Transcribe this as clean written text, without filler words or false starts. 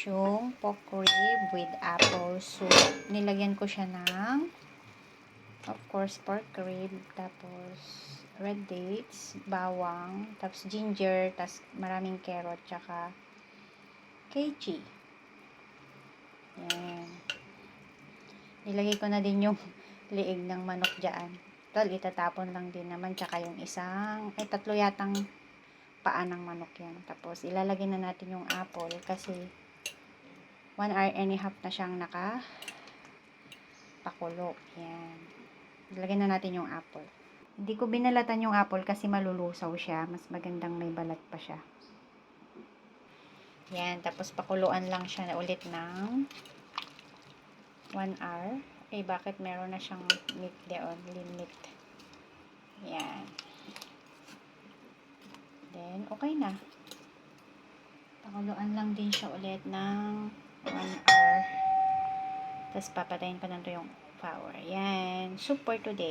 yung pork rib with apple soup. Nilagyan ko siya ng, of course, pork rib, tapos red dates, bawang, tapos ginger, tapos maraming carrot, tsaka kimchi. Yan. Nilagay ko na din yung liig ng manok dyan. Tol, itatapon lang din naman, tsaka yung tatlo yatang paa ng manok yan. Tapos, ilalagay na natin yung apple kasi 1 hour and a half na siyang nakapakulo. Yan. Ilagay na natin yung apple. Hindi ko binalatan yung apple kasi malulusaw siya. Mas magandang may balat pa siya. Yan. Tapos, pakuluan lang siya na ulit ng 1 hour. Eh, bakit meron na siyang meat doon? Limit. Yan. Then, okay na. Pakuluan lang din siya ulit ng 1 hour. Tapos, papatayin ko na ito yung power. Yan. Soup for today.